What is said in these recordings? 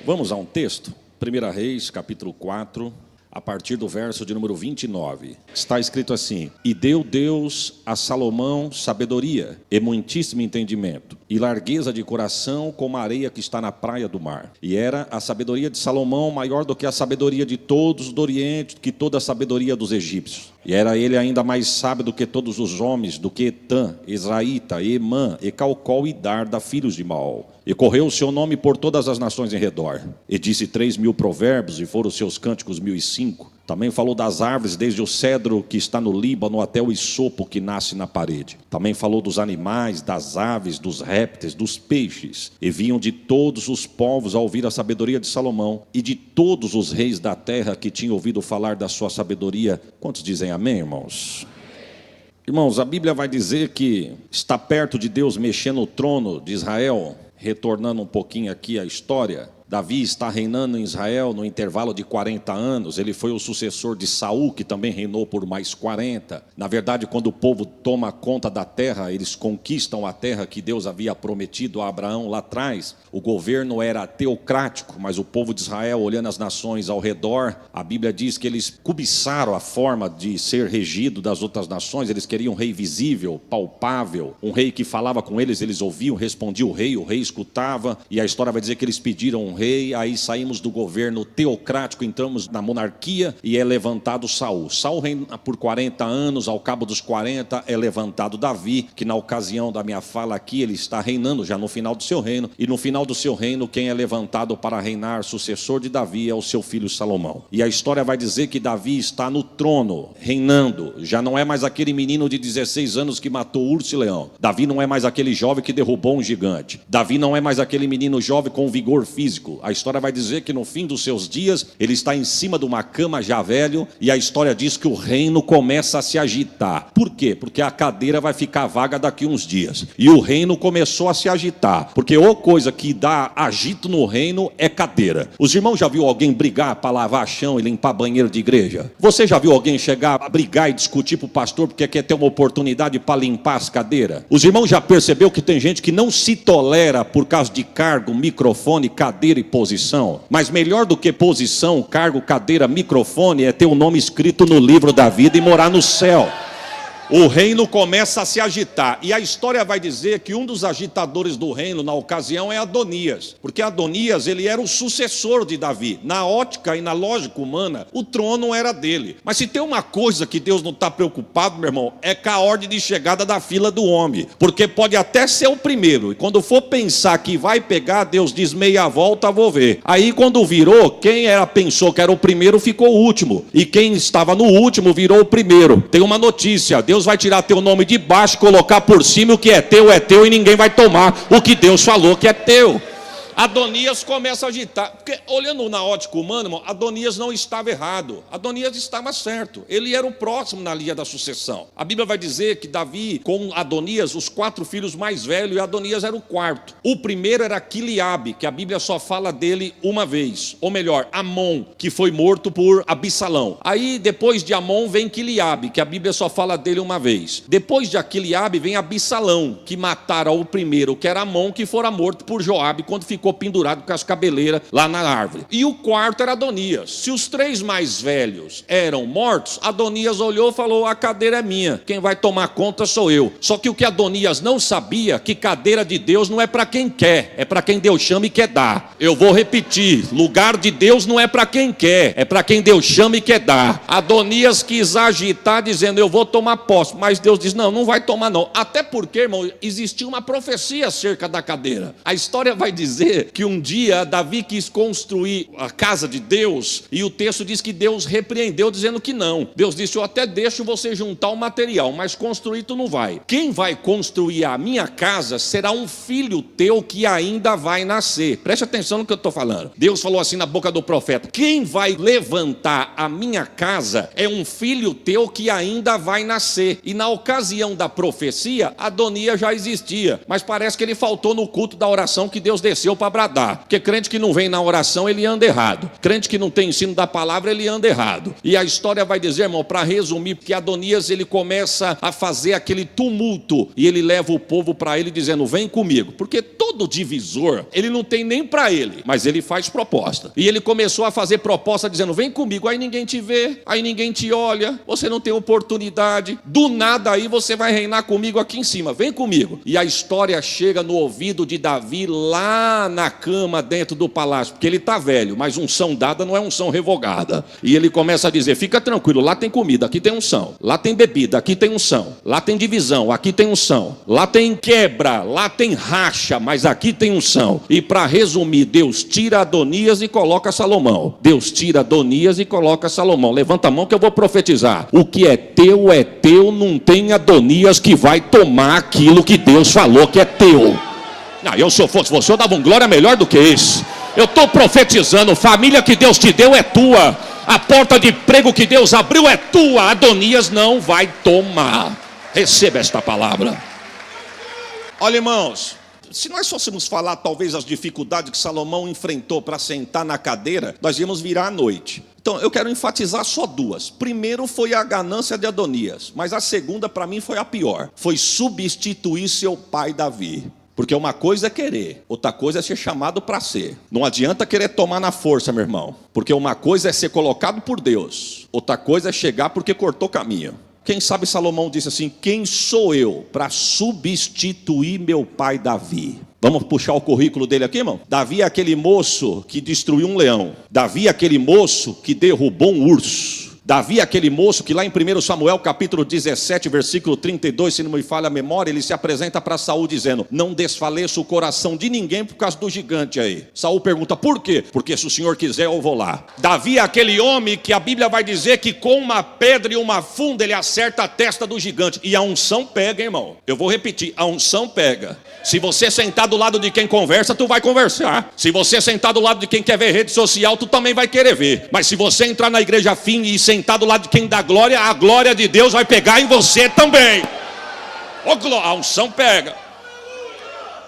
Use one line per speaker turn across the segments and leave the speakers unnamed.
Vamos a um texto, 1 Reis, capítulo 4, a partir do verso de número 29. Está escrito assim: E deu Deus a Salomão sabedoria e muitíssimo entendimento, e largueza de coração como a areia que está na praia do mar. E era a sabedoria de Salomão maior do que a sabedoria de todos do Oriente, que toda a sabedoria dos egípcios. E era ele ainda mais sábio do que todos os homens, do que Etã, Ezraíta, Emã, e Calcol e Darda, filhos de Maol. E correu o seu nome por todas as nações em redor. E disse 3.000 provérbios, e foram os seus cânticos 1.005. Também falou das árvores, desde o cedro que está no Líbano até o isopo que nasce na parede. Também falou dos animais, das aves, dos répteis, dos peixes. E vinham de todos os povos a ouvir a sabedoria de Salomão, e de todos os reis da terra que tinham ouvido falar da sua sabedoria. Quantos dizem amém, irmãos? Irmãos, a Bíblia vai dizer que está perto de Deus mexendo no trono de Israel. Retornando um pouquinho aqui a história, Davi está reinando em Israel no intervalo de 40 anos. Ele foi o sucessor de Saul, que também reinou por mais 40. Na verdade, quando o povo toma conta da terra, eles conquistam a terra que Deus havia prometido a Abraão lá atrás. O governo era teocrático, mas o povo de Israel, olhando as nações ao redor, a Bíblia diz que eles cobiçaram a forma de ser regido das outras nações. Eles queriam um rei visível, palpável, um rei que falava com eles, eles ouviam, respondia o rei escutava. E a história vai dizer que eles pediram um rei. Aí saímos do governo teocrático, entramos na monarquia, e é levantado Saul. Saul reina por 40 anos, ao cabo dos 40 é levantado Davi, que na ocasião da minha fala aqui, ele está reinando já no final do seu reino, e no final do seu reino, quem é levantado para reinar, sucessor de Davi, é o seu filho Salomão. E a história vai dizer que Davi está no trono, reinando. Já não é mais aquele menino de 16 anos que matou urso e leão. Davi não é mais aquele jovem que derrubou um gigante. Davi não é mais aquele menino jovem com vigor físico. A história vai dizer que no fim dos seus dias, ele está em cima de uma cama já velho, e a história diz que o reino começa a se agitar. Por quê? Porque a cadeira vai ficar vaga daqui uns dias. E o reino começou a se agitar, porque a coisa que dá agito no reino é cadeira. Os irmãos já viu alguém brigar para lavar chão e limpar banheiro de igreja? Você já viu alguém chegar a brigar e discutir para o pastor porque quer ter uma oportunidade para limpar as cadeiras? Os irmãos já percebeu que tem gente que não se tolera por causa de cargo, microfone, cadeira e posição? Mas melhor do que posição, cargo, cadeira, microfone é ter o nome escrito no livro da vida e morar no céu. O reino começa a se agitar, e a história vai dizer que um dos agitadores do reino na ocasião é Adonias, porque Adonias, ele era o sucessor de Davi. Na ótica e na lógica humana, o trono era dele. Mas se tem uma coisa que Deus não está preocupado, meu irmão, é com a ordem de chegada da fila do homem, porque pode até ser o primeiro, e quando for pensar que vai pegar, Deus diz: meia volta, vou ver. Aí quando virou, quem pensou que era o primeiro ficou o último, e quem estava no último virou o primeiro. Tem uma notícia: Deus vai tirar teu nome de baixo, colocar por cima. O que é teu, e ninguém vai tomar o que Deus falou que é teu. Adonias começa a agitar, porque olhando na ótica humana, irmão, Adonias não estava errado, Adonias estava certo, ele era o próximo na linha da sucessão. A Bíblia vai dizer que Davi, com Adonias, os 4 filhos mais velhos, e Adonias era o quarto. O primeiro era Quileabe, que a Bíblia só fala dele uma vez, ou melhor, Amon, que foi morto por Absalão. Aí depois de Amon vem Quileabe, que a Bíblia só fala dele uma vez. Depois de Quileabe vem Absalão, que mataram o primeiro, que era Amon, que fora morto por Joabe quando ficou pendurado com as cabeleiras lá na árvore. E o quarto era Adonias. Se os 3 mais velhos eram mortos, Adonias olhou e falou: a cadeira é minha, quem vai tomar conta sou eu. Só que o que Adonias não sabia, que cadeira de Deus não é para quem quer, é para quem Deus chama e quer dar. Eu vou repetir: lugar de Deus não é para quem quer, é para quem Deus chama e quer dar. Adonias quis agitar dizendo: eu vou tomar posse, mas Deus diz: não, não vai tomar não. Até porque, irmão, existia uma profecia acerca da cadeira. A história vai dizer que um dia Davi quis construir a casa de Deus, e o texto diz que Deus repreendeu dizendo que não. Deus disse: eu até deixo você juntar o material, mas construir tu não vai. Quem vai construir a minha casa será um filho teu que ainda vai nascer. Preste atenção no que eu estou falando. Deus falou assim na boca do profeta: quem vai levantar a minha casa é um filho teu que ainda vai nascer. E na ocasião da profecia, Adonias já existia, mas parece que ele faltou no culto da oração que Deus desceu para para bradar. Porque crente que não vem na oração, ele anda errado. Crente que não tem ensino da palavra, ele anda errado. E a história vai dizer, irmão, para resumir, que Adonias ele começa a fazer aquele tumulto. E ele leva o povo para ele dizendo, vem comigo. Porque todo divisor, ele não tem nem para ele, mas ele faz proposta. E ele começou a fazer proposta dizendo, vem comigo. Aí ninguém te vê, aí ninguém te olha, você não tem oportunidade. Do nada aí você vai reinar comigo aqui em cima, vem comigo. E a história chega no ouvido de Davi lá na cama dentro do palácio, porque ele está velho, mas unção dada não é unção revogada. E ele começa a dizer, fica tranquilo, lá tem comida, aqui tem unção. Lá tem bebida, aqui tem unção. Lá tem divisão, aqui tem unção. Lá tem quebra, lá tem racha, mas aqui tem unção. E para resumir, Deus tira Adonias e coloca Salomão. Deus tira Adonias e coloca Salomão. Levanta a mão que eu vou profetizar. O que é teu, não tem Adonias que vai tomar aquilo que Deus falou que é teu. Não, se eu fosse você, eu dava um glória melhor do que esse. Eu estou profetizando, família que Deus te deu é tua. A porta de emprego que Deus abriu é tua. Adonias não vai tomar. Receba esta palavra. Olha, irmãos, se nós fôssemos falar talvez as dificuldades que Salomão enfrentou para sentar na cadeira, nós íamos virar à noite. Então eu quero enfatizar só duas. Primeiro foi a ganância de Adonias, mas a segunda para mim foi a pior. Foi substituir seu pai Davi. Porque uma coisa é querer, outra coisa é ser chamado para ser. Não adianta querer tomar na força, meu irmão. Porque uma coisa é ser colocado por Deus, outra coisa é chegar porque cortou caminho. Quem sabe Salomão disse assim, quem sou eu para substituir meu pai Davi? Vamos puxar o currículo dele aqui, irmão? Davi é aquele moço que destruiu um leão. Davi é aquele moço que derrubou um urso. Davi é aquele moço que lá em 1 Samuel capítulo 17, versículo 32, se não me falha a memória, ele se apresenta para Saul dizendo, não desfaleça o coração de ninguém por causa do gigante aí. Saul pergunta, por quê? Porque se o Senhor quiser eu vou lá. Davi é aquele homem que a Bíblia vai dizer que com uma pedra e uma funda ele acerta a testa do gigante. E a unção pega, irmão. Eu vou repetir, a unção pega. Se você sentar do lado de quem conversa, tu vai conversar. Se você sentar do lado de quem quer ver rede social, tu também vai querer ver. Mas se você entrar na igreja fim e sentar do lado de quem dá glória, a glória de Deus vai pegar em você também. A unção pega.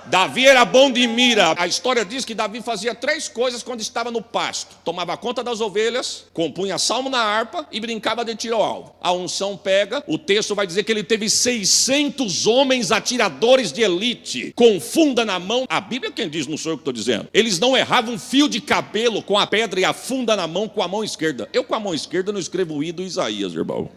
Davi era bom de mira. A história diz que Davi fazia 3 coisas quando estava no pasto. Tomava conta das ovelhas, compunha salmo na harpa e brincava de tiro ao alvo. A unção pega. O texto vai dizer que ele teve 600 homens atiradores de elite, com funda na mão. A Bíblia quem diz, não sou eu que estou dizendo. Eles não erravam um fio de cabelo com a pedra e a funda na mão com a mão esquerda. Eu com a mão esquerda não escrevo o I do Isaías, irmão.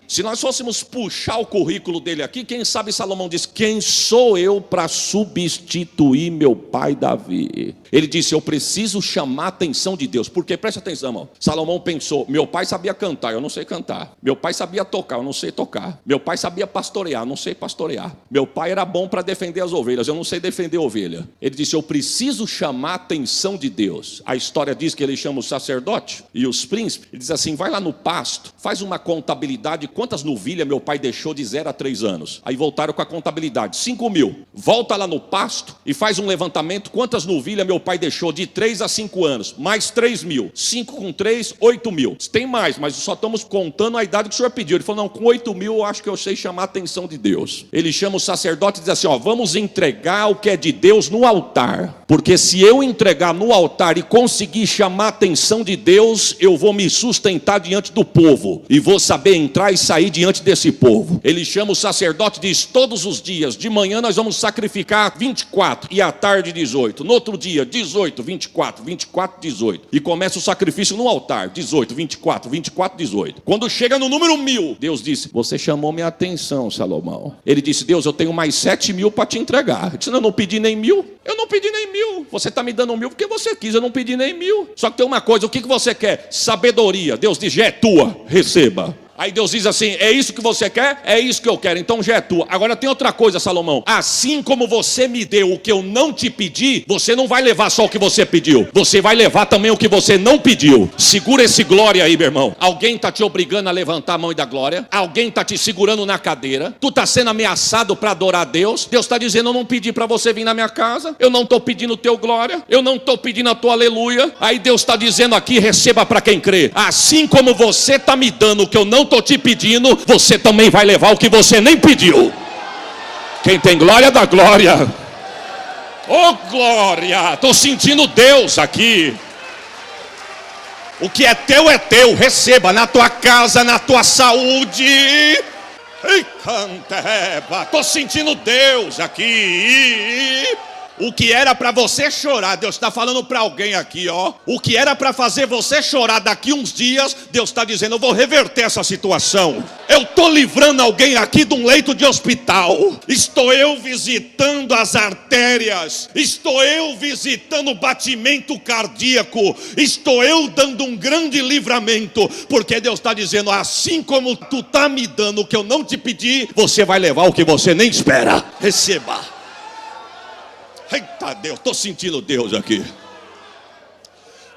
Se nós fôssemos puxar o currículo dele aqui, quem sabe Salomão diz, quem sou eu para substituir meu pai Davi? Ele disse, eu preciso chamar a atenção de Deus. Porque, preste atenção, irmão. Salomão pensou, meu pai sabia cantar, eu não sei cantar. Meu pai sabia tocar, eu não sei tocar. Meu pai sabia pastorear, eu não sei pastorear. Meu pai era bom para defender as ovelhas, eu não sei defender ovelha. Ele disse, eu preciso chamar a atenção de Deus. A história diz que ele chama o sacerdote e os príncipes. Ele diz assim, vai lá no pasto, faz uma contabilidade, quantas novilhas meu pai deixou de 0 a 3 anos. Aí voltaram com a contabilidade, 5.000. Volta lá no pasto e faz um levantamento, quantas novilhas meu pai deixou de 3 a 5 anos, mais 3.000. 5 com 3, 8.000. Tem mais, mas só estamos contando a idade que o senhor pediu. Ele falou, não, com 8.000 eu acho que eu sei chamar a atenção de Deus. Ele chama o sacerdote e diz assim, ó, vamos entregar o que é de Deus no altar. Porque se eu entregar no altar e conseguir chamar a atenção de Deus, eu vou me sustentar diante do povo. E vou saber entrar e sair diante desse povo. Ele chama o sacerdote e diz, todos os dias, de manhã nós vamos sacrificar 24 e à tarde 18. No outro dia, 18, 24, 24, 18. E começa o sacrifício no altar, 18, 24, 24, 18. Quando chega no número 1.000, Deus disse, você chamou minha atenção, Salomão. Ele disse, Deus, eu tenho mais 7.000 para te entregar. Ele disse, eu não pedi nem 1.000. Eu não pedi nem 1.000. Você está me dando 1.000 porque você quis, eu não pedi nem 1.000. Só que tem uma coisa, o que você quer? Sabedoria. Deus diz, já é tua, receba. Aí Deus diz assim, é isso que você quer? É isso que eu quero, então já é tua. Agora tem outra coisa, Salomão. Assim como você me deu o que eu não te pedi, você não vai levar só o que você pediu. Você vai levar também o que você não pediu. Segura esse glória aí, meu irmão. Alguém está te obrigando a levantar a mão e dar glória. Alguém está te segurando na cadeira. Tu está sendo ameaçado para adorar a Deus. Deus está dizendo, eu não pedi para você vir na minha casa. Eu não estou pedindo o teu glória. Eu não estou pedindo a tua aleluia. Aí Deus está dizendo aqui, receba para quem crê. Assim como você está me dando o que eu não estou te pedindo, você também vai levar o que você nem pediu. Quem tem glória, dá glória. Oh, glória! Estou sentindo Deus aqui. O que é teu, receba na tua casa, na tua saúde. Ei, canta, estou sentindo Deus aqui. O que era para você chorar, Deus está falando para alguém aqui, ó. O que era para fazer você chorar daqui uns dias, Deus está dizendo, eu vou reverter essa situação. Eu estou livrando alguém aqui de um leito de hospital. Estou eu visitando as artérias. Estou eu visitando o batimento cardíaco. Estou eu dando um grande livramento. Porque Deus está dizendo, assim como tu está me dando o que eu não te pedi, você vai levar o que você nem espera. Receba. Eita Deus, estou sentindo Deus aqui.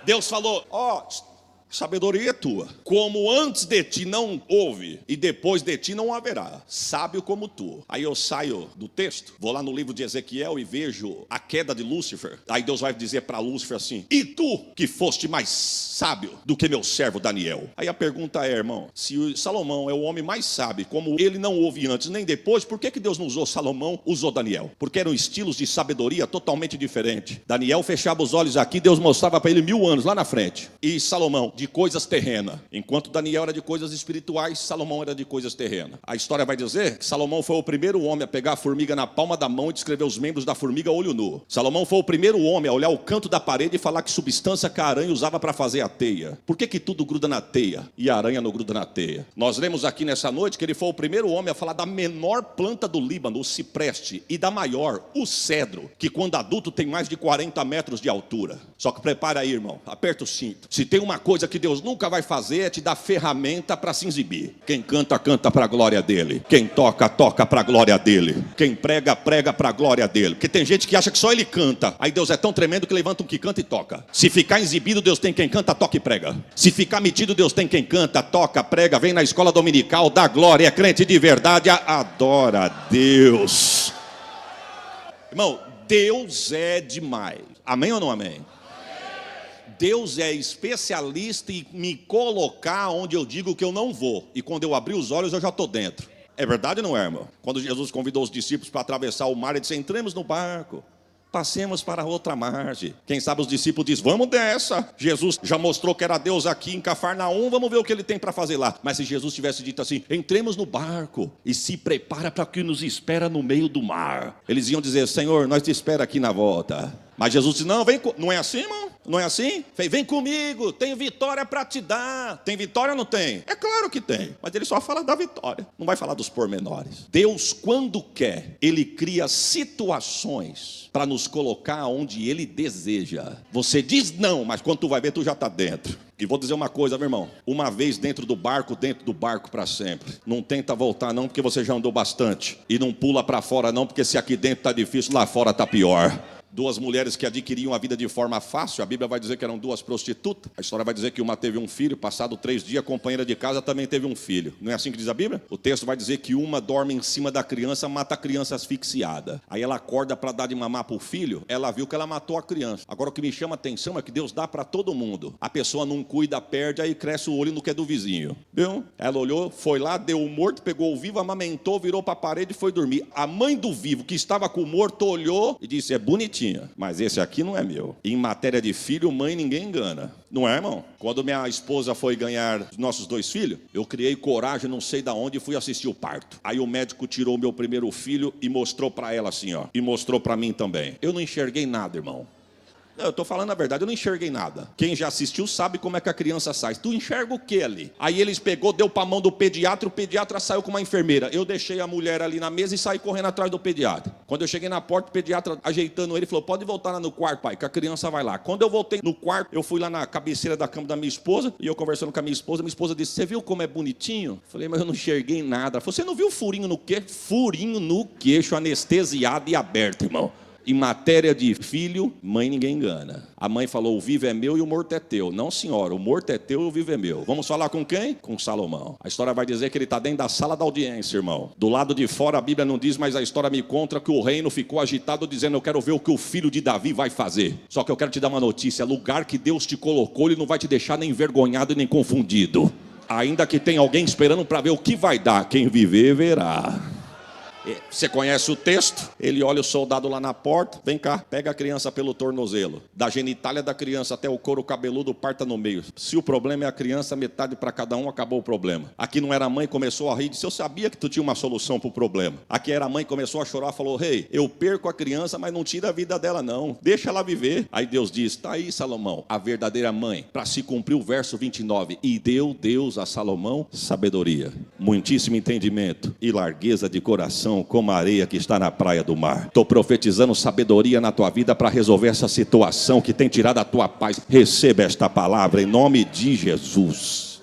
Deus falou, ó, sabedoria é tua. Como antes de ti não houve e depois de ti não haverá, sábio como tu. Aí eu saio do texto, vou lá no livro de Ezequiel e vejo a queda de Lúcifer. Aí Deus vai dizer para Lúcifer assim, e tu que foste mais sábio do que meu servo Daniel? Aí a pergunta é, irmão, se Salomão é o homem mais sábio, como ele não houve antes nem depois, por que Deus não usou Salomão, usou Daniel? Porque eram estilos de sabedoria totalmente diferentes. Daniel fechava os olhos aqui, Deus mostrava para ele 1000 anos lá na frente. E Salomão de coisas terrenas. Enquanto Daniel era de coisas espirituais, Salomão era de coisas terrenas. A história vai dizer que Salomão foi o primeiro homem a pegar a formiga na palma da mão e descrever os membros da formiga a olho nu. Salomão foi o primeiro homem a olhar o canto da parede e falar que substância que a aranha usava para fazer a teia. Por que tudo gruda na teia e a aranha não gruda na teia? Nós lemos aqui nessa noite que ele foi o primeiro homem a falar da menor planta do Líbano, o cipreste, e da maior, o cedro, que quando adulto tem mais de 40 metros de altura. Só que prepara aí, irmão, aperta o cinto. Se tem uma coisa que Deus nunca vai fazer é te dar ferramenta para se exibir. Quem canta, canta para a glória dele. Quem toca, toca para a glória dele. Quem prega, prega para a glória dele. Porque tem gente que acha que só ele canta. Aí Deus é tão tremendo que levanta um que canta e toca. Se ficar exibido, Deus tem quem canta, toca e prega. Se ficar metido, Deus tem quem canta, toca, prega. Vem na escola dominical, dá glória, é crente de verdade, adora a Deus. Irmão, Deus é demais. Amém ou não amém? Deus é especialista em me colocar onde eu digo que eu não vou. E quando eu abrir os olhos, eu já estou dentro. É verdade ou não é, irmão? Quando Jesus convidou os discípulos para atravessar o mar, ele disse, entremos no barco, passemos para outra margem. Quem sabe os discípulos dizem, vamos dessa. Jesus já mostrou que era Deus aqui em Cafarnaum, vamos ver o que ele tem para fazer lá. Mas se Jesus tivesse dito assim, entremos no barco e se prepara para o que nos espera no meio do mar. Eles iam dizer, Senhor, nós te esperamos aqui na volta. Mas Jesus disse, não, vem, não é assim, irmão? Não é assim? Vem comigo, tenho vitória para te dar. Tem vitória ou não tem? É claro que tem, mas ele só fala da vitória, não vai falar dos pormenores. Deus, quando quer, ele cria situações para nos colocar onde ele deseja. Você diz não, mas quando tu vai ver, tu já está dentro. E vou dizer uma coisa, meu irmão, uma vez dentro do barco para sempre. Não tenta voltar não, porque você já andou bastante. E não pula para fora não, porque se aqui dentro está difícil, lá fora está pior. Duas mulheres que adquiriam a vida de forma fácil, a Bíblia vai dizer que eram duas prostitutas. A história vai dizer que uma teve um filho, passado 3 dias, a companheira de casa também teve um filho. Não é assim que diz a Bíblia? O texto vai dizer que uma dorme em cima da criança, mata a criança asfixiada. Aí ela acorda para dar de mamar para o filho, ela viu que ela matou a criança. Agora o que me chama a atenção é que Deus dá para todo mundo. A pessoa não cuida, perde, aí cresce o olho no que é do vizinho. Viu? Ela olhou, foi lá, deu o morto, pegou o vivo, amamentou, virou para a parede e foi dormir. A mãe do vivo, que estava com o morto, olhou e disse, é bonitinha, mas esse aqui não é meu. Em matéria de filho, mãe ninguém engana. Não é, irmão? Quando minha esposa foi ganhar os nossos 2 filhos, eu criei coragem, não sei de onde, e fui assistir o parto. Aí o médico tirou o meu primeiro filho e mostrou para ela assim, ó. E mostrou para mim também. Eu não enxerguei nada, irmão. Eu estou falando a verdade, eu não enxerguei nada. Quem já assistiu sabe como é que a criança sai. Tu enxerga o que ali? Aí eles pegou, deu para a mão do pediatra, o pediatra saiu com uma enfermeira. Eu deixei a mulher ali na mesa e saí correndo atrás do pediatra. Quando eu cheguei na porta, o pediatra ajeitando ele, falou, pode voltar lá no quarto, pai, que a criança vai lá. Quando eu voltei no quarto, eu fui lá na cabeceira da cama da minha esposa, e eu conversando com a minha esposa disse, você viu como é bonitinho? Eu falei, mas eu não enxerguei nada. Ela falou, você não viu furinho no queixo? Furinho no queixo, anestesiado e aberto, irmão. Em matéria de filho, mãe ninguém engana. A mãe falou, o vivo é meu e o morto é teu. Não, senhora, o morto é teu e o vivo é meu. Vamos falar com quem? Com Salomão. A história vai dizer que ele está dentro da sala da audiência, irmão. Do lado de fora a Bíblia não diz, mas a história me conta que o reino ficou agitado dizendo, eu quero ver o que o filho de Davi vai fazer. Só que eu quero te dar uma notícia, lugar que Deus te colocou, ele não vai te deixar nem envergonhado nem confundido. Ainda que tenha alguém esperando para ver o que vai dar, quem viver verá. Você conhece o texto? Ele olha o soldado lá na porta. Vem cá, pega a criança pelo tornozelo. Da genitália da criança até o couro cabeludo, parta no meio. Se o problema é a criança, metade para cada um, acabou o problema. Aqui não era a mãe, começou a rir, disse, eu sabia que tu tinha uma solução para o problema. Aqui era a mãe, começou a chorar, falou, rei, eu perco a criança, mas não tira a vida dela não. Deixa ela viver. Aí Deus diz, tá aí Salomão, a verdadeira mãe, para se cumprir o verso 29. E deu Deus a Salomão sabedoria, muitíssimo entendimento e largueza de coração, como a areia que está na praia do mar. Estou profetizando sabedoria na tua vida para resolver essa situação que tem tirado a tua paz. Receba esta palavra em nome de Jesus.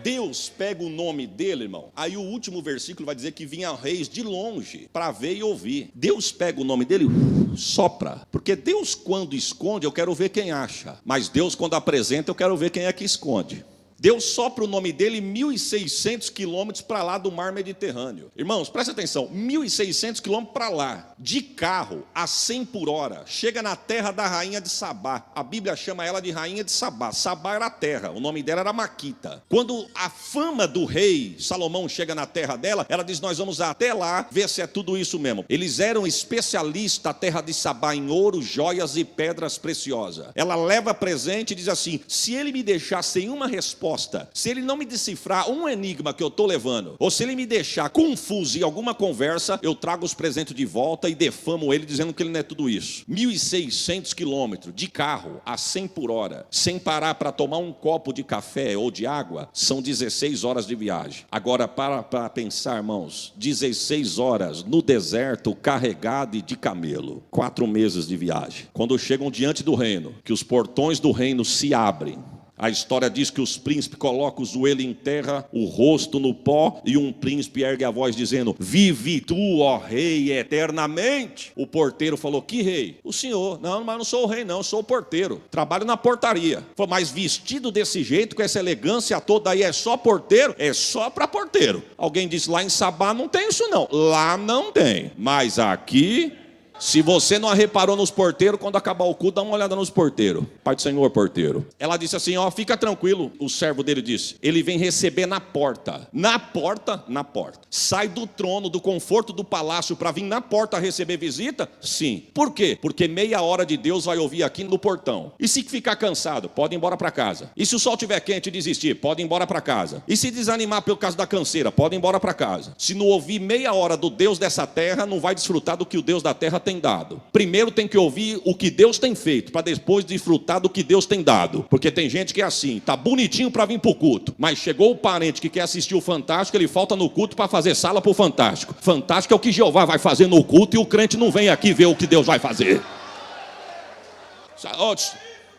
Deus pega o nome dele, irmão. Aí o último versículo vai dizer que vinha reis de longe para ver e ouvir. Deus pega o nome dele, sopra. Porque Deus quando esconde, eu quero ver quem acha. Mas Deus quando apresenta, eu quero ver quem é que esconde. Deus sopra o nome dele 1.600 quilômetros para lá do mar Mediterrâneo. Irmãos, presta atenção, 1.600 quilômetros para lá, de carro, a 100 por hora, chega na terra da rainha de Sabá. A Bíblia chama ela de rainha de Sabá. Sabá era a terra, o nome dela era Maquita. Quando a fama do rei Salomão chega na terra dela, ela diz, nós vamos até lá ver se é tudo isso mesmo. Eles eram especialistas, a terra de Sabá, em ouro, joias e pedras preciosas. Ela leva presente e diz assim, se ele me deixar sem uma resposta, se ele não me decifrar um enigma que eu estou levando, ou se ele me deixar confuso em alguma conversa, eu trago os presentes de volta e defamo ele dizendo que ele não é tudo isso. 1.600 quilômetros de carro a 100 por hora, sem parar para tomar um copo de café ou de água, são 16 horas de viagem. Agora para pensar, irmãos, 16 horas no deserto carregado e de camelo, 4 meses de viagem. Quando chegam diante do reino, que os portões do reino se abrem, a história diz que os príncipes colocam o joelho em terra, o rosto no pó, e um príncipe ergue a voz dizendo, vive tu, ó rei, eternamente. O porteiro falou, que rei? O senhor. Não, mas não sou o rei não, sou o porteiro, trabalho na portaria. Falou, mas vestido desse jeito, com essa elegância toda aí, é só porteiro? É só para porteiro. Alguém disse, lá em Sabá não tem isso não. Lá não tem, mas aqui... Se você não reparou nos porteiros, quando acabar o culto, dá uma olhada nos porteiros. Pai do Senhor, porteiro. Ela disse assim, ó, fica tranquilo. O servo dele disse, ele vem receber na porta. Na porta, na porta. Sai do trono, do conforto do palácio para vir na porta receber visita? Sim. Por quê? Porque meia hora de Deus vai ouvir aqui no portão. E se ficar cansado, pode ir embora para casa. E se o sol estiver quente e desistir, pode ir embora para casa. E se desanimar pelo caso da canseira, pode ir embora para casa. Se não ouvir meia hora do Deus dessa terra, não vai desfrutar do que o Deus da terra tem dado. Primeiro tem que ouvir o que Deus tem feito, para depois desfrutar do que Deus tem dado. Porque tem gente que é assim, tá bonitinho para vir pro culto, mas chegou o parente que quer assistir o Fantástico, ele falta no culto para fazer sala pro Fantástico. Fantástico é o que Jeová vai fazer no culto e o crente não vem aqui ver o que Deus vai fazer.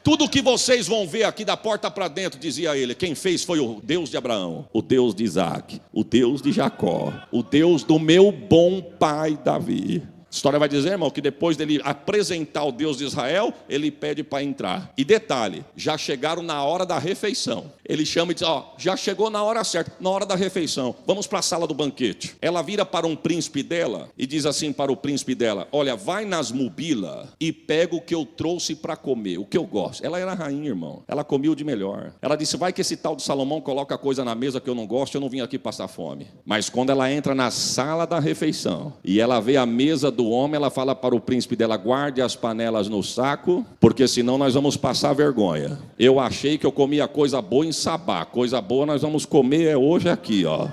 Tudo que vocês vão ver aqui da porta para dentro, dizia ele, quem fez foi o Deus de Abraão, o Deus de Isaac, o Deus de Jacó, o Deus do meu bom pai Davi. A história vai dizer, irmão, que depois dele apresentar o Deus de Israel, ele pede para entrar. E detalhe, já chegaram na hora da refeição. Ele chama e diz, ó, já chegou na hora certa, na hora da refeição. Vamos para a sala do banquete. Ela vira para um príncipe dela e diz assim para o príncipe dela, olha, vai nas mobilas e pega o que eu trouxe para comer, o que eu gosto. Ela era rainha, irmão. Ela comia o de melhor. Ela disse, vai que esse tal de Salomão coloca coisa na mesa que eu não gosto, eu não vim aqui passar fome. Mas quando ela entra na sala da refeição e ela vê a mesa do homem, ela fala para o príncipe dela, guarde as panelas no saco, porque senão nós vamos passar vergonha. Eu achei que eu comia coisa boa em Sabá, coisa boa nós vamos comer hoje aqui, ó.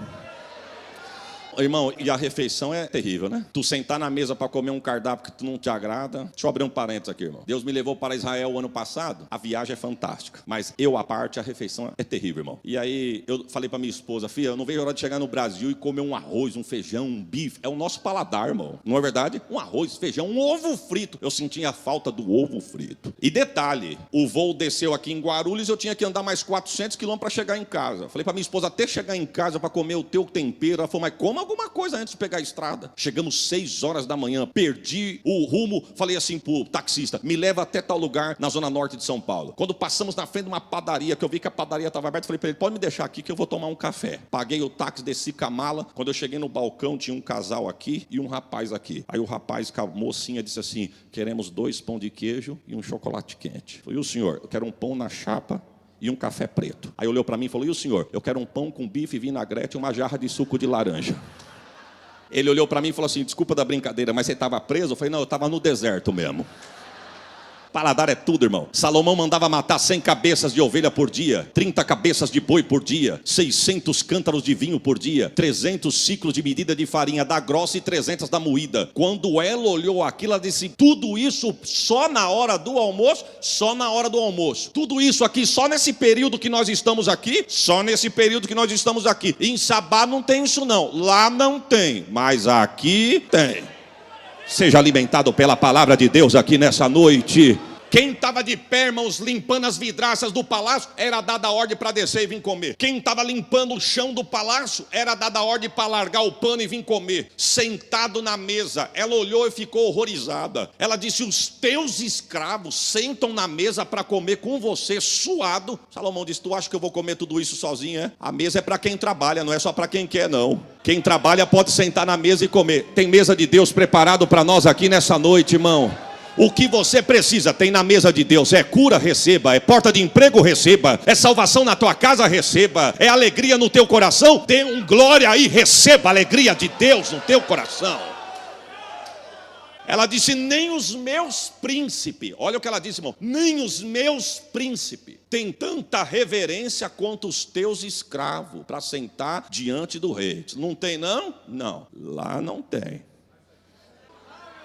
Irmão, e a refeição é terrível, né? Tu sentar na mesa para comer um cardápio que tu não te agrada. Deixa eu abrir um parênteses aqui, irmão. Deus me levou para Israel o ano passado. A viagem é fantástica, mas eu à parte, a refeição é terrível, irmão. E aí eu falei para minha esposa, filha, eu não vejo a hora de chegar no Brasil e comer um arroz, um feijão, um bife. É o nosso paladar, irmão. Não é verdade? Um arroz, feijão, um ovo frito. Eu sentia a falta do ovo frito. E detalhe, o voo desceu aqui em Guarulhos, eu tinha que andar mais 400 quilômetros para chegar em casa. Falei para minha esposa, até chegar em casa para comer o teu tempero. Ela falou, mas como alguma coisa antes de pegar a estrada. Chegamos 6 horas da manhã, perdi o rumo, falei assim pro taxista, me leva até tal lugar na zona norte de São Paulo. Quando passamos na frente de uma padaria, que eu vi que a padaria estava aberta, falei para ele, pode me deixar aqui que eu vou tomar um café. Paguei o táxi, desci com a mala. Quando eu cheguei no balcão, tinha um casal aqui e um rapaz aqui. Aí o rapaz com a mocinha disse assim, queremos 2 pão de queijo e um chocolate quente. Falei, e o senhor? Eu quero um pão na chapa e um café preto. Aí olhou para mim e falou, e o senhor? Eu quero um pão com bife, vinagrete e uma jarra de suco de laranja. Ele olhou para mim e falou assim: desculpa da brincadeira, mas você estava preso? Eu falei: não, eu estava no deserto mesmo. Paladar é tudo, irmão. Salomão mandava matar 100 cabeças de ovelha por dia, 30 cabeças de boi por dia, 600 cântaros de vinho por dia, 300 ciclos de medida de farinha da grossa e 300 da moída. Quando ela olhou aquilo, ela disse: tudo isso só na hora do almoço? Só na hora do almoço. Tudo isso aqui só nesse período que nós estamos aqui? Só nesse período que nós estamos aqui. Em Sabá não tem isso não, lá não tem, mas aqui tem. Seja alimentado pela palavra de Deus aqui nessa noite. Quem estava de pé, irmãos, limpando as vidraças do palácio, era dada a ordem para descer e vir comer. Quem estava limpando o chão do palácio, era dada a ordem para largar o pano e vir comer. Sentado na mesa, ela olhou e ficou horrorizada. Ela disse: os teus escravos sentam na mesa para comer com você, suado. Salomão disse: tu acha que eu vou comer tudo isso sozinho, é? A mesa é para quem trabalha, não é só para quem quer, não. Quem trabalha pode sentar na mesa e comer. Tem mesa de Deus preparado para nós aqui nessa noite, irmão. O que você precisa tem na mesa de Deus. É cura, receba. É porta de emprego, receba. É salvação na tua casa, receba. É alegria no teu coração, dê um glória aí, receba a alegria de Deus no teu coração. Ela disse: nem os meus príncipes, olha o que ela disse, irmão, nem os meus príncipes têm tanta reverência quanto os teus escravos para sentar diante do rei. Não tem não? Não, lá não tem.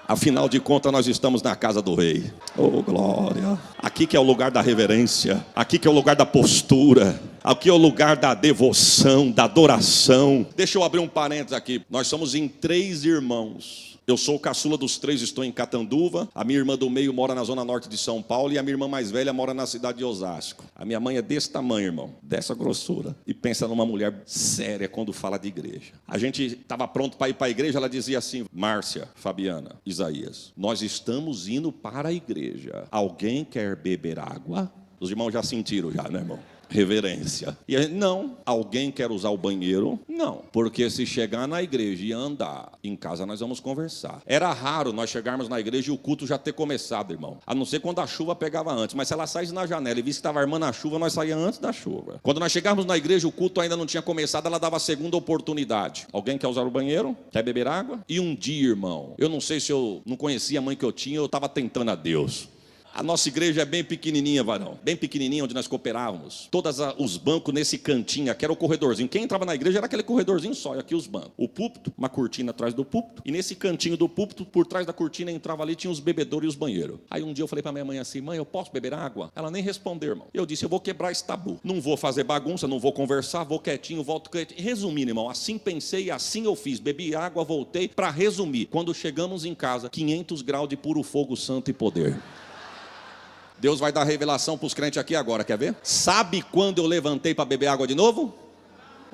Afinal de contas, nós estamos na casa do rei. Oh, glória. Aqui que é o lugar da reverência. Aqui que é o lugar da postura. Aqui é o lugar da devoção, da adoração. Deixa eu abrir um parênteses aqui. Nós somos em 3 irmãos. Eu sou o caçula dos 3, estou em Catanduva. A minha irmã do meio mora na zona norte de São Paulo. E a minha irmã mais velha mora na cidade de Osasco. A minha mãe é desse tamanho, irmão, dessa grossura. E pensa numa mulher séria quando fala de igreja. A gente estava pronto para ir para a igreja. Ela dizia assim: Márcia, Fabiana, Isaías, nós estamos indo para a igreja. Alguém quer beber água? Os irmãos já sentiram já, né, irmão? Reverência. E a gente: não. Alguém quer usar o banheiro? Não. Porque se chegar na igreja e andar, em casa nós vamos conversar. Era raro nós chegarmos na igreja e o culto já ter começado, irmão. A não ser quando a chuva pegava antes. Mas se ela saísse na janela e visse que estava armando a chuva, nós saíamos antes da chuva. Quando nós chegávamos na igreja, o culto ainda não tinha começado, ela dava a segunda oportunidade. Alguém quer usar o banheiro? Quer beber água? E um dia, irmão, eu não sei se eu não conhecia a mãe que eu tinha, eu estava tentando a Deus. A nossa igreja é bem pequenininha, varão. Bem pequenininha, onde nós cooperávamos. Todos os bancos nesse cantinho, aqui era o corredorzinho. Quem entrava na igreja era aquele corredorzinho só, e aqui os bancos. O púlpito, uma cortina atrás do púlpito. E nesse cantinho do púlpito, por trás da cortina, entrava ali, tinha os bebedouros e os banheiros. Aí um dia eu falei para minha mãe assim: mãe, eu posso beber água? Ela nem respondeu, irmão. Eu disse: eu vou quebrar esse tabu. Não vou fazer bagunça, não vou conversar, vou quietinho, volto quietinho. Resumindo, irmão, assim pensei e assim eu fiz. Bebi água, voltei. Para resumir, quando chegamos em casa, 500 graus de puro fogo santo e poder. Deus vai dar revelação para os crentes aqui agora, quer ver? Sabe quando eu levantei para beber água de novo?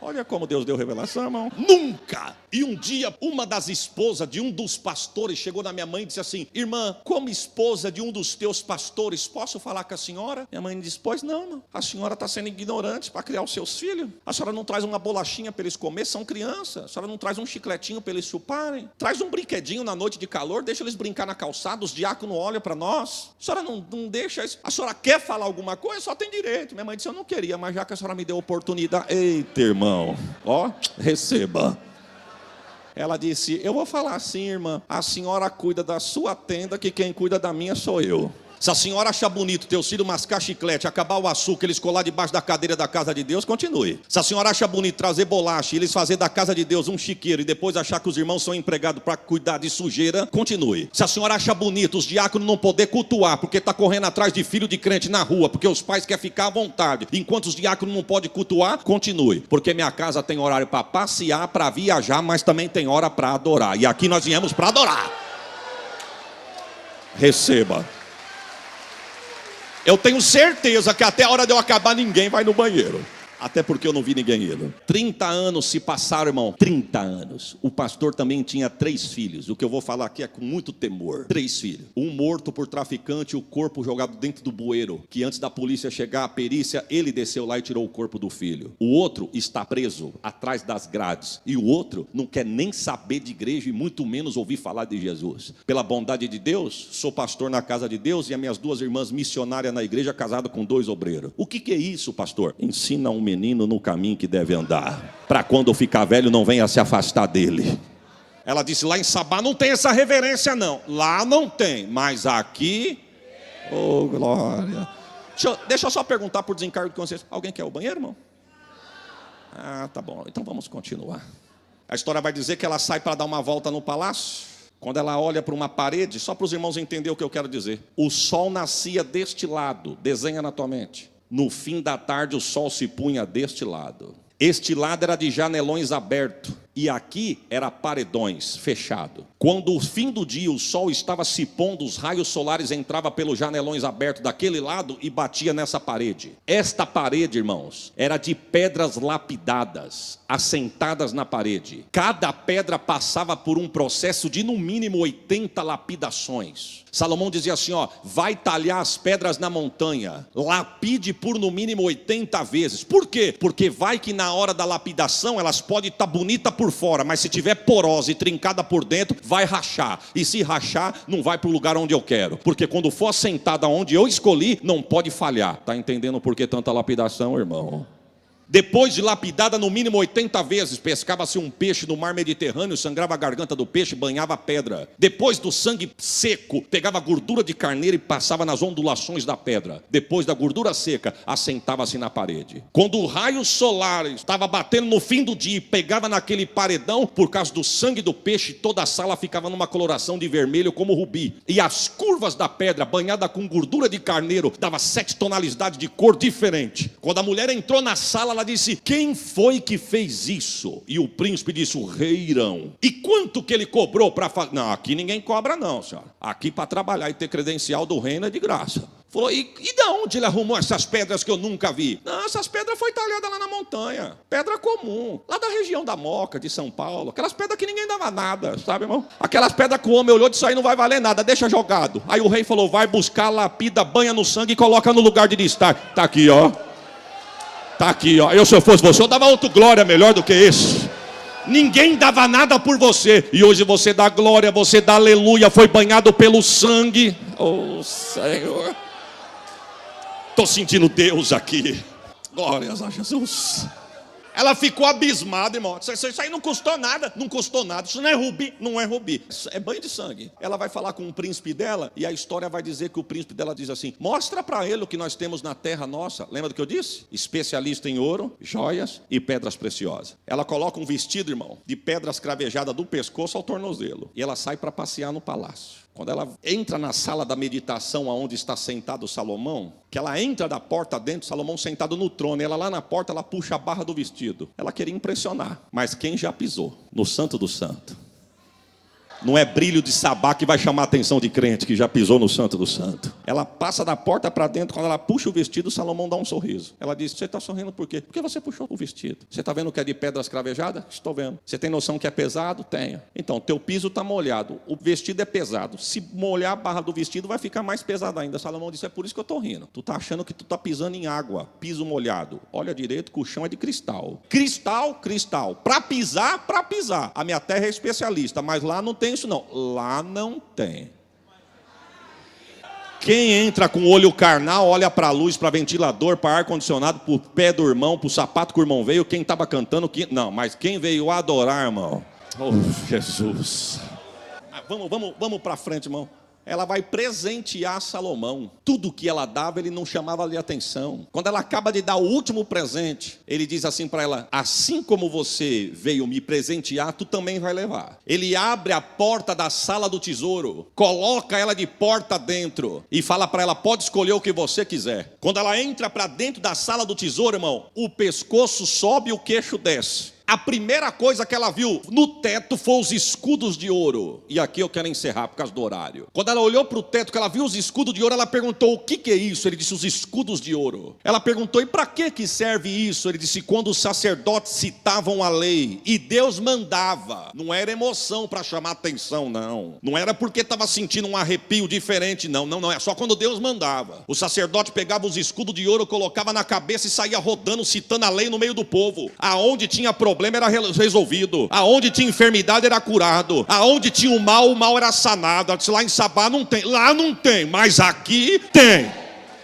Olha como Deus deu revelação, irmão. Nunca! E um dia, uma das esposas de um dos pastores chegou na minha mãe e disse assim: irmã, como esposa de um dos teus pastores, posso falar com a senhora? Minha mãe disse: pois não, irmão. A senhora está sendo ignorante para criar os seus filhos. A senhora não traz uma bolachinha para eles comer, são crianças. A senhora não traz um chicletinho para eles chuparem. Traz um brinquedinho na noite de calor, deixa eles brincar na calçada, os diáconos olham para nós. A senhora não deixa isso. A senhora quer falar alguma coisa? Só tem direito. Minha mãe disse: eu não queria, mas já que a senhora me deu oportunidade. Eita, irmão. Ó, receba. Ela disse: eu vou falar assim, irmã, a senhora cuida da sua tenda, que quem cuida da minha sou eu. Se a senhora achar bonito teus filhos mascar chiclete, acabar o açúcar, eles colar debaixo da cadeira da casa de Deus, continue. Se a senhora achar bonito trazer bolacha e eles fazer da casa de Deus um chiqueiro e depois achar que os irmãos são empregados para cuidar de sujeira, continue. Se a senhora achar bonito os diáconos não poder cultuar porque está correndo atrás de filho de crente na rua, porque os pais querem ficar à vontade, enquanto os diáconos não podem cultuar, continue. Porque minha casa tem horário para passear, para viajar, mas também tem hora para adorar. E aqui nós viemos para adorar. Receba. Eu tenho certeza que até a hora de eu acabar ninguém vai no banheiro. Até porque eu não vi ninguém indo. 30 anos se passaram, irmão. 30 anos. O pastor também tinha 3 filhos. O que eu vou falar aqui é com muito temor. 3 filhos. Um morto por traficante, o corpo jogado dentro do bueiro. Que antes da polícia chegar, a perícia, ele desceu lá e tirou o corpo do filho. O outro está preso atrás das grades. E o outro não quer nem saber de igreja e muito menos ouvir falar de Jesus. Pela bondade de Deus, sou pastor na casa de Deus e as minhas 2 irmãs missionárias na igreja, casada com 2 obreiros. O que é isso, pastor? Ensina um menino no caminho que deve andar, para quando ficar velho não venha se afastar dele. Ela disse, lá em Sabá não tem essa reverência não. Lá não tem, mas aqui, oh glória. Deixa eu só perguntar por desencargo de consciência. Alguém quer o banheiro, irmão? Ah, tá bom, então vamos continuar. A história vai dizer que ela sai para dar uma volta no palácio. Quando ela olha para uma parede, só para os irmãos entenderem o que eu quero dizer. O sol nascia deste lado, desenha na tua mente. No fim da tarde o sol se punha deste lado. Este lado era de janelões abertos e aqui era paredões fechado. Quando o fim do dia o sol estava se pondo, os raios solares entravam pelos janelões abertos daquele lado e batia nessa parede. Esta parede, irmãos, era de pedras lapidadas, assentadas na parede. Cada pedra passava por um processo de no mínimo 80 lapidações. Salomão dizia assim, vai talhar as pedras na montanha, lapide por no mínimo 80 vezes. Por quê? Porque vai que na hora da lapidação elas podem estar bonitas por fora, mas se tiver porosa e trincada por dentro, vai rachar. E se rachar, não vai para o lugar onde eu quero. Porque quando for assentada onde eu escolhi, não pode falhar. Está entendendo por que tanta lapidação, irmão? Depois de lapidada no mínimo 80 vezes, pescava-se um peixe no mar Mediterrâneo, sangrava a garganta do peixe, banhava a pedra. Depois do sangue seco, pegava a gordura de carneiro e passava nas ondulações da pedra. Depois da gordura seca, assentava-se na parede. Quando o raio solar estava batendo no fim do dia e pegava naquele paredão, por causa do sangue do peixe, toda a sala ficava numa coloração de vermelho como rubi. E as curvas da pedra, banhada com gordura de carneiro, dava 7 tonalidades de cor diferente. Quando a mulher entrou na sala, ela disse, quem foi que fez isso? E o príncipe disse, o rei Irão. E quanto que ele cobrou para fazer? Não, aqui ninguém cobra não, senhora. Aqui para trabalhar e ter credencial do reino é de graça. Falou, e de onde ele arrumou essas pedras que eu nunca vi? Não, essas pedras foi talhadas lá na montanha. Pedra comum, lá da região da Moca, de São Paulo. Aquelas pedras que ninguém dava nada, sabe, irmão? Aquelas pedras que o homem olhou e disse, aí não vai valer nada, deixa jogado. Aí o rei falou, vai buscar, lapida, banha no sangue e coloca no lugar de destaque. Tá aqui, Tá aqui, eu se eu fosse você, eu dava outro glória melhor do que esse. Ninguém dava nada por você. E hoje você dá glória, você dá aleluia. Foi banhado pelo sangue. Oh Senhor, estou sentindo Deus aqui. Glórias a Jesus. Ela ficou abismada, irmão. Isso aí não custou nada. Não custou nada. Isso não é rubi. Não é rubi. Isso é banho de sangue. Ela vai falar com o príncipe dela. E a história vai dizer que o príncipe dela diz assim, mostra para ele o que nós temos na terra nossa. Lembra do que eu disse? Especialista em ouro, joias e pedras preciosas. Ela coloca um vestido, irmão, de pedras cravejadas do pescoço ao tornozelo. E ela sai para passear no palácio. Quando ela entra na sala da meditação, onde está sentado Salomão, que ela entra da porta dentro, Salomão sentado no trono, e ela lá na porta, ela puxa a barra do vestido. Ela queria impressionar, mas quem já pisou no Santo do Santo? Não é brilho de Sabá que vai chamar a atenção de crente que já pisou no Santo do Santo. Ela passa da porta para dentro, quando ela puxa o vestido, Salomão dá um sorriso. Ela diz, você está sorrindo por quê? Porque você puxou o vestido. Você está vendo que é de pedras cravejadas? Estou vendo. Você tem noção que é pesado? Tenha. Então, teu piso está molhado, o vestido é pesado. Se molhar a barra do vestido, vai ficar mais pesado ainda. Salomão disse, é por isso que eu estou rindo. Tu está achando que tu está pisando em água, piso molhado. Olha direito que o chão é de cristal. Cristal, cristal. Para pisar, para pisar. A minha terra é especialista, mas lá não tem isso não, lá não tem. Quem entra com o olho carnal, olha para a luz, para ventilador, para ar-condicionado, para o pé do irmão, para o sapato que o irmão veio, quem estava cantando, não, mas quem veio adorar, irmão, oh Jesus, vamos para frente, irmão. Ela vai presentear Salomão. Tudo que ela dava, ele não chamava de atenção. Quando ela acaba de dar o último presente, ele diz assim para ela, assim como você veio me presentear, tu também vai levar. Ele abre a porta da sala do tesouro, coloca ela de porta dentro e fala para ela, pode escolher o que você quiser. Quando ela entra para dentro da sala do tesouro, irmão, o pescoço sobe e o queixo desce. A primeira coisa que ela viu no teto foi os escudos de ouro. E aqui eu quero encerrar por causa do horário. Quando ela olhou para o teto, que ela viu os escudos de ouro, ela perguntou, o que é isso? Ele disse, os escudos de ouro. Ela perguntou, e para que serve isso? Ele disse, quando os sacerdotes citavam a lei e Deus mandava. Não era emoção para chamar atenção, não. Não era porque estava sentindo um arrepio diferente, não. É só quando Deus mandava. O sacerdote pegava os escudos de ouro, colocava na cabeça e saía rodando, citando a lei no meio do povo. Aonde tinha problema era resolvido, aonde tinha enfermidade era curado, aonde tinha o mal era sanado. Lá em Sabá não tem, lá não tem, mas aqui tem.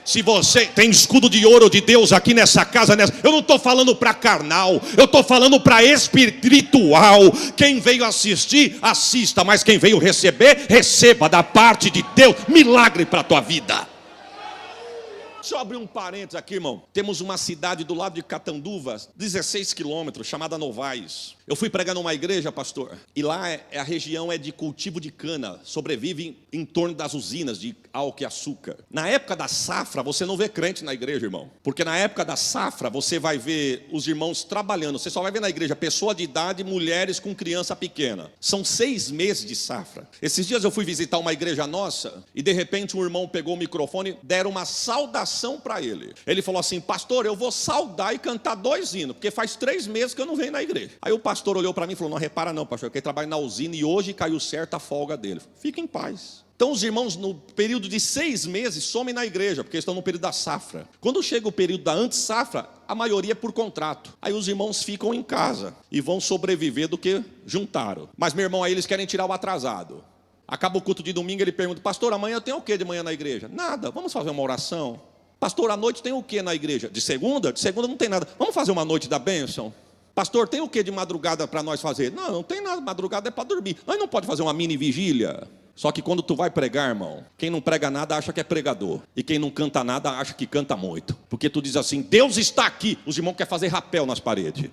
Se você tem escudo de ouro de Deus aqui nessa casa, eu não estou falando para carnal, eu estou falando para espiritual. Quem veio assistir, assista, mas quem veio receber, receba da parte de Deus, milagre para a tua vida. Deixa eu abrir um parênteses aqui, irmão. Temos uma cidade do lado de Catanduva, 16 quilômetros, chamada Novais. Eu fui pregar numa igreja, pastor, e lá a região é de cultivo de cana, sobrevive em torno das usinas de álcool e açúcar. Na época da safra, você não vê crente na igreja, irmão, porque na época da safra, você vai ver os irmãos trabalhando, você só vai ver na igreja pessoa de idade, mulheres com criança pequena. São 6 meses de safra. Esses dias eu fui visitar uma igreja nossa, e de repente um irmão pegou o microfone, deram uma saudação para ele. Ele falou assim: pastor, eu vou saudar e cantar 2 hinos, porque faz 3 meses que eu não venho na igreja. Aí o pastor olhou para mim e falou: não repara não, pastor, que ele trabalha na usina e hoje caiu certo a folga dele. Fica em paz. Então os irmãos no período de 6 meses somem na igreja, porque estão no período da safra. Quando chega o período da antes-safra, a maioria é por contrato. Aí os irmãos ficam em casa e vão sobreviver do que juntaram. Mas meu irmão, aí eles querem tirar o atrasado. Acaba o culto de domingo, ele pergunta: pastor, amanhã tem o que de manhã na igreja? Nada, vamos fazer uma oração. Pastor, à noite tem o que na igreja? De segunda? De segunda não tem nada. Vamos fazer uma noite da bênção? Pastor, tem o que de madrugada para nós fazer? Não, não tem nada, madrugada é para dormir. Nós não pode fazer uma mini vigília. Só que quando tu vai pregar, irmão, quem não prega nada acha que é pregador. E quem não canta nada acha que canta muito. Porque tu diz assim: Deus está aqui. Os irmãos querem fazer rapel nas paredes.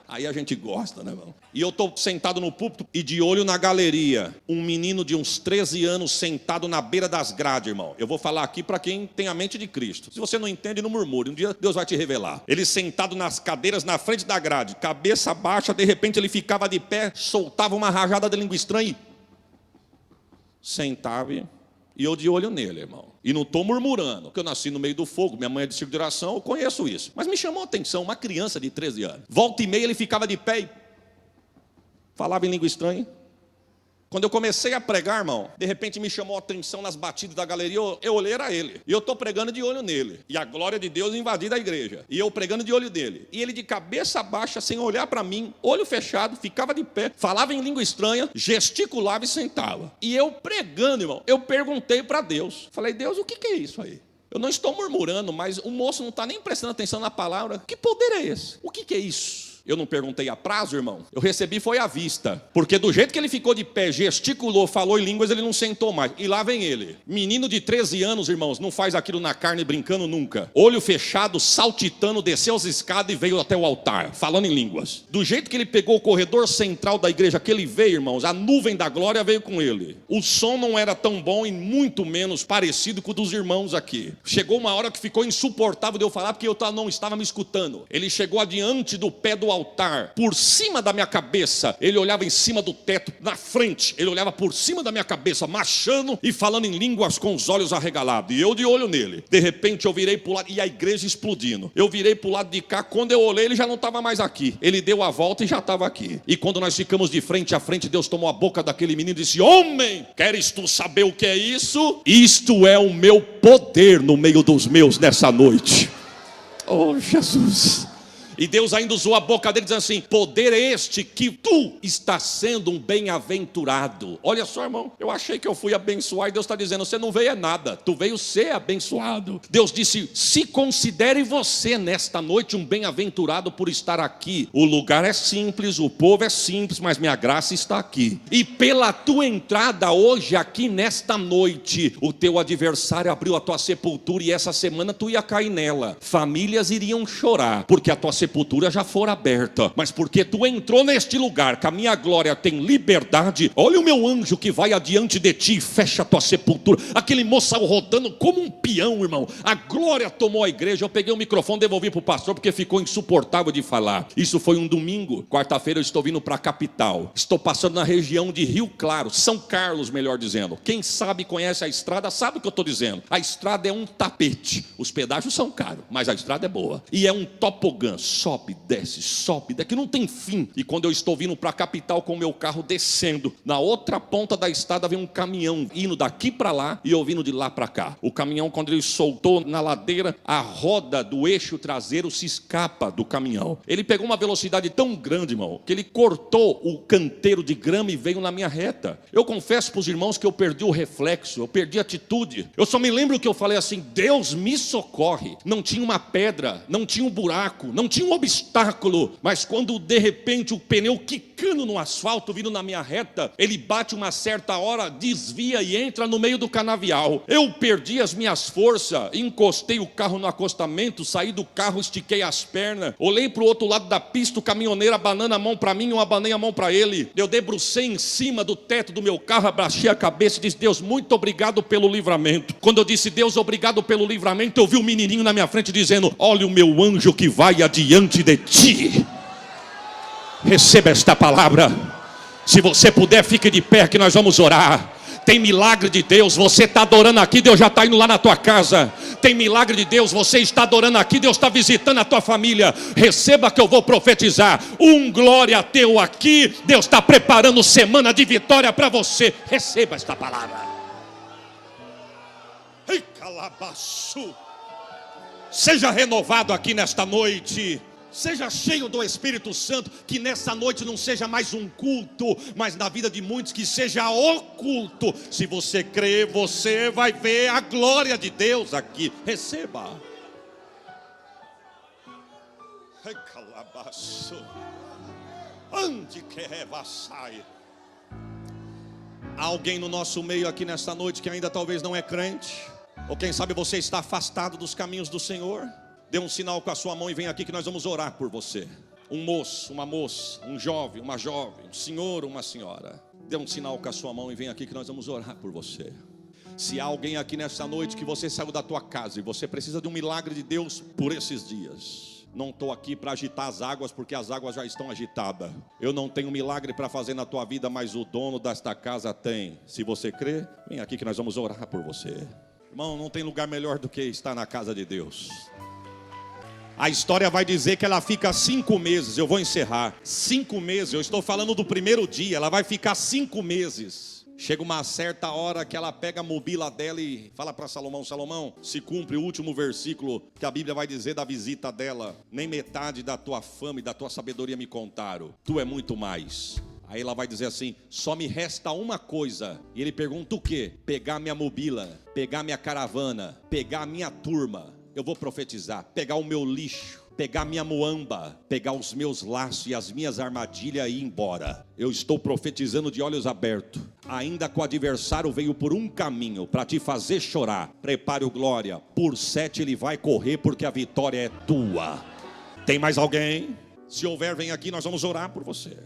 Aí a gente gosta, né, irmão? E eu estou sentado no púlpito e de olho na galeria, um menino de uns 13 anos sentado na beira das grades, irmão. Eu vou falar aqui para quem tem a mente de Cristo. Se você não entende, não murmure. Um dia Deus vai te revelar. Ele sentado nas cadeiras na frente da grade, cabeça baixa, de repente ele ficava de pé, soltava uma rajada de língua estranha e sentava e eu de olho nele, irmão. E não estou murmurando, porque eu nasci no meio do fogo, minha mãe é de círculo de oração, eu conheço isso. Mas me chamou a atenção, uma criança de 13 anos. Volta e meia ele ficava de pé e falava em língua estranha. Quando eu comecei a pregar, irmão, de repente me chamou a atenção nas batidas da galeria, eu olhei, era ele. E eu estou pregando de olho nele. E a glória de Deus invadiu a igreja. E eu pregando de olho dele. E ele de cabeça baixa, sem olhar para mim, olho fechado, ficava de pé, falava em língua estranha, gesticulava e sentava. E eu pregando, irmão, eu perguntei para Deus. Falei: Deus, o que é isso aí? Eu não estou murmurando, mas o moço não está nem prestando atenção na palavra. Que poder é esse? O que é isso? Eu não perguntei a prazo, irmão. Eu recebi foi à vista. Porque do jeito que ele ficou de pé, gesticulou, falou em línguas, ele não sentou mais. E lá vem ele. Menino de 13 anos, irmãos, não faz aquilo na carne brincando nunca. Olho fechado, saltitando, desceu as escadas e veio até o altar, falando em línguas. Do jeito que ele pegou o corredor central da igreja, que ele veio, irmãos, a nuvem da glória veio com ele. O som não era tão bom e muito menos parecido com o dos irmãos aqui. Chegou uma hora que ficou insuportável de eu falar, porque eu não estava me escutando. Ele chegou adiante do pé do altar, por cima da minha cabeça, ele olhava em cima do teto, na frente, ele olhava por cima da minha cabeça, marchando e falando em línguas com os olhos arregalados, e eu de olho nele. De repente eu virei para o lado, e a igreja explodindo, eu virei para o lado de cá, quando eu olhei ele já não estava mais aqui, ele deu a volta e já estava aqui. E quando nós ficamos de frente a frente, Deus tomou a boca daquele menino e disse: homem, queres tu saber o que é isso? Isto é o meu poder no meio dos meus nessa noite. Oh, Jesus! E Deus ainda usou a boca dele dizendo assim: poder este que tu estás sendo um bem-aventurado. Olha só, irmão, eu achei que eu fui abençoar e Deus está dizendo: você não veio é nada, tu veio ser abençoado. Deus disse: se considere você nesta noite um bem-aventurado por estar aqui. O lugar é simples, o povo é simples, mas minha graça está aqui. E pela tua entrada hoje aqui nesta noite, o teu adversário abriu a tua sepultura e essa semana tu ia cair nela. Famílias iriam chorar, porque a tua sepultura já fora aberta, mas porque tu entrou neste lugar, que a minha glória tem liberdade. Olha o meu anjo que vai adiante de ti e fecha a tua sepultura. Aquele moço saiu rodando como um peão, irmão. A glória tomou a igreja. Eu peguei o microfone, devolvi para o pastor, porque ficou insuportável de falar. Isso foi um domingo. Quarta-feira eu estou vindo para a capital, estou passando na região de Rio Claro, São Carlos, melhor dizendo. Quem sabe, conhece a estrada, sabe o que eu estou dizendo. A estrada é um tapete. Os pedágios são caros, mas a estrada é boa. E é um tobogã. sobe, desce, que não tem fim. E quando eu estou vindo para a capital com o meu carro descendo, na outra ponta da estrada vem um caminhão indo daqui para lá e eu vindo de lá para cá. O caminhão, quando ele soltou na ladeira, a roda do eixo traseiro se escapa do caminhão. Ele pegou uma velocidade tão grande, irmão, que ele cortou o canteiro de grama e veio na minha reta. Eu confesso para os irmãos que eu perdi o reflexo, eu perdi a atitude. Eu só me lembro que eu falei assim: Deus me socorre. Não tinha uma pedra, não tinha um buraco, não tinha um obstáculo, mas quando de repente o pneu quicando no asfalto vindo na minha reta, ele bate uma certa hora, desvia e entra no meio do canavial. Eu perdi as minhas forças, encostei o carro no acostamento, saí do carro, estiquei as pernas, olhei para o outro lado da pista, o caminhoneiro abanando a mão para mim, eu abanei a mão para ele. Eu debrucei em cima do teto do meu carro, abaixei a cabeça e disse: Deus, muito obrigado pelo livramento. Quando eu disse Deus, obrigado pelo livramento, eu vi um menininho na minha frente dizendo: olha o meu anjo que vai adiante de ti. Receba esta palavra. Se você puder, fique de pé que nós vamos orar. Tem milagre de Deus, você está adorando aqui, Deus já está indo lá na tua casa. Tem milagre de Deus, você está adorando aqui, Deus está visitando a tua família. Receba que eu vou profetizar. Glória teu aqui, Deus está preparando semana de vitória para você. Receba esta palavra. Ei, calabaço. Seja renovado aqui nesta noite. Seja cheio do Espírito Santo, que nessa noite não seja mais um culto, mas na vida de muitos que seja o culto. Se você crer, você vai ver a glória de Deus aqui. Receba. Há alguém no nosso meio aqui nesta noite que ainda talvez não é crente, ou quem sabe você está afastado dos caminhos do Senhor. Dê um sinal com a sua mão e vem aqui que nós vamos orar por você. Um moço, uma moça, um jovem, uma jovem, um senhor, uma senhora. Dê um sinal com a sua mão e vem aqui que nós vamos orar por você. Se há alguém aqui nessa noite que você saiu da tua casa e você precisa de um milagre de Deus por esses dias. Não estou aqui para agitar as águas, porque as águas já estão agitadas. Eu não tenho milagre para fazer na tua vida, mas o dono desta casa tem. Se você crê, vem aqui que nós vamos orar por você. Irmão, não tem lugar melhor do que estar na casa de Deus. A história vai dizer que ela fica 5 meses. Eu vou encerrar. 5 meses, eu estou falando do primeiro dia. Ela vai ficar 5 meses. Chega uma certa hora que ela pega a mobília dela e fala para Salomão: Salomão, se cumpre o último versículo que a Bíblia vai dizer da visita dela. Nem metade da tua fama e da tua sabedoria me contaram. Tu é muito mais. Aí ela vai dizer assim: só me resta uma coisa. E ele pergunta o quê? Pegar minha mobília, pegar minha caravana, pegar a minha turma. Eu vou profetizar, pegar o meu lixo, pegar minha moamba, pegar os meus laços e as minhas armadilhas e ir embora. Eu estou profetizando de olhos abertos. Ainda que o adversário veio por um caminho para te fazer chorar, prepare o glória. Por 7 ele vai correr, porque a vitória é tua. Tem mais alguém? Se houver, vem aqui, nós vamos orar por você.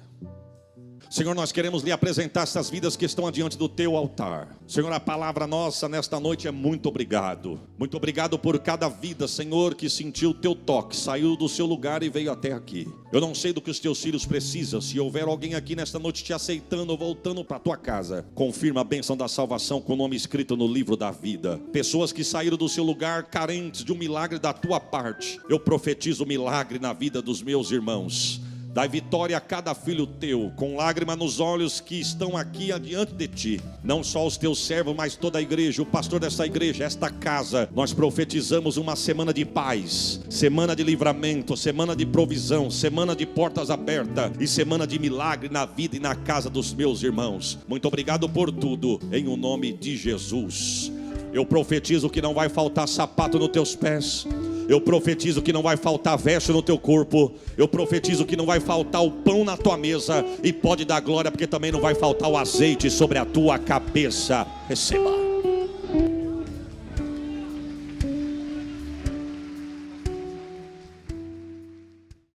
Senhor, nós queremos lhe apresentar essas vidas que estão adiante do teu altar. Senhor, a palavra nossa nesta noite é muito obrigado. Muito obrigado por cada vida, Senhor, que sentiu o teu toque, saiu do seu lugar e veio até aqui. Eu não sei do que os teus filhos precisam. Se houver alguém aqui nesta noite te aceitando ou voltando para a tua casa, confirma a bênção da salvação com o nome escrito no livro da vida. Pessoas que saíram do seu lugar carentes de um milagre da tua parte, eu profetizo milagre na vida dos meus irmãos. Dai vitória a cada filho teu, com lágrima nos olhos, que estão aqui adiante de ti. Não só os teus servos, mas toda a igreja, o pastor desta igreja, esta casa. Nós profetizamos uma semana de paz, semana de livramento, semana de provisão, semana de portas abertas e semana de milagre na vida e na casa dos meus irmãos. Muito obrigado por tudo, em o nome de Jesus. Eu profetizo que não vai faltar sapato nos teus pés. Eu profetizo que não vai faltar veste no teu corpo. Eu profetizo que não vai faltar o pão na tua mesa. E pode dar glória, porque também não vai faltar o azeite sobre a tua cabeça. Receba.